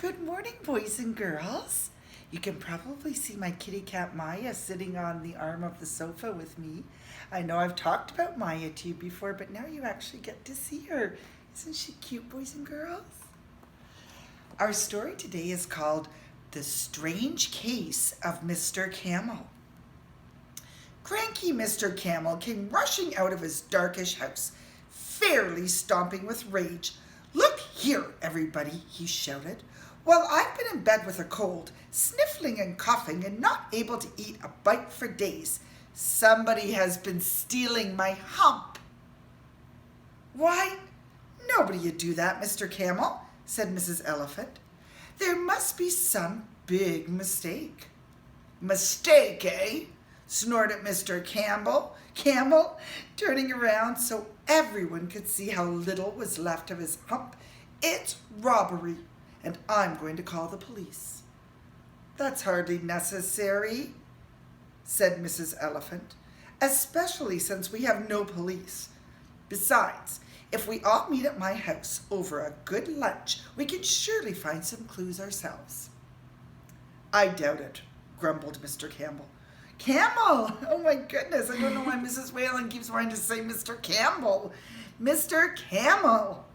Good morning, boys and girls. You can probably see my kitty cat Maya sitting on the arm of the sofa with me. I know I've talked about Maya to you before, but now you actually get to see her. Isn't she cute, boys and girls? Our story today is called The Strange Case of Mr. Camel. Cranky Mr. Camel came rushing out of his darkish house, fairly stomping with rage. "Look here, everybody," he shouted. "While I've been in bed with a cold, sniffling and coughing and not able to eat a bite for days, somebody has been stealing my hump." "Why, nobody'd do that, Mr. Camel," said Mrs. Elephant. "There must be some big mistake." "Mistake, eh?" snorted Mr. Camel, turning around so everyone could see how little was left of his hump. "It's robbery, and I'm going to call the police." "That's hardly necessary," said Mrs. Elephant, "especially since we have no police. Besides, if we all meet at my house over a good lunch, we can surely find some clues ourselves." "I doubt it," grumbled Mr. Camel. "Camel! Oh my goodness, I don't know why Mrs. Whalen keeps wanting to say Mr. Campbell. Mr. Camel!"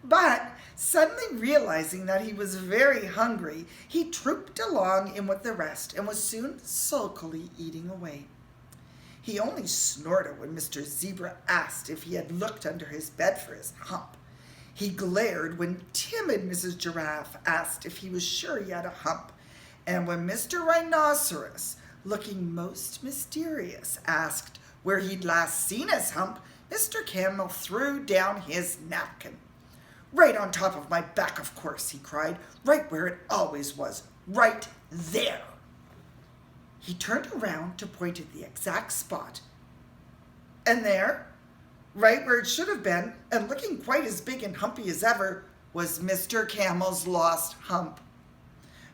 But suddenly realizing that he was very hungry, he trooped along in with the rest and was soon sulkily eating away. He only snorted when Mr. Zebra asked if he had looked under his bed for his hump. He glared when timid Mrs. Giraffe asked if he was sure he had a hump. And when Mr. Rhinoceros, looking most mysterious, asked where he'd last seen his hump, Mr. Camel threw down his napkin. "Right on top of my back, of course," he cried. "Right where it always was. Right there." He turned around to point at the exact spot. And there, right where it should have been, and looking quite as big and humpy as ever, was Mr. Camel's lost hump.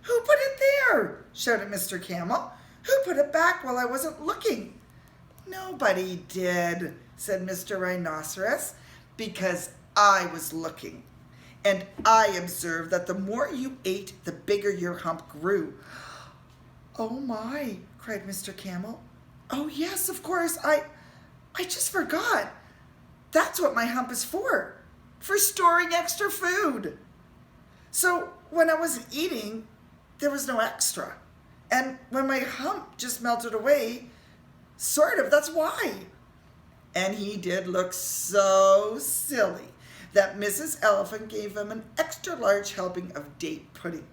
"Who put it there?" shouted Mr. Camel. "Who put it back while I wasn't looking?" "Nobody did," said Mr. Rhinoceros, "because I was looking. And I observed that the more you ate, the bigger your hump grew." "Oh my," cried Mr. Camel. "Oh yes, of course, I just forgot. That's what my hump is for storing extra food. So when I wasn't eating, there was no extra. And when my hump just melted away, sort of, that's why." And he did look so silly that Mrs. Elephant gave him an extra large helping of date pudding.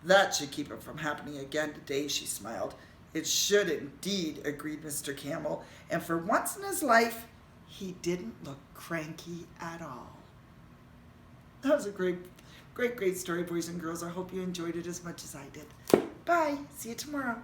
"That should keep it from happening again today," she smiled. "It should indeed," agreed Mr. Camel, and for once in his life, he didn't look cranky at all. That was a great story, boys and girls. I hope you enjoyed it as much as I did. Bye. See you tomorrow.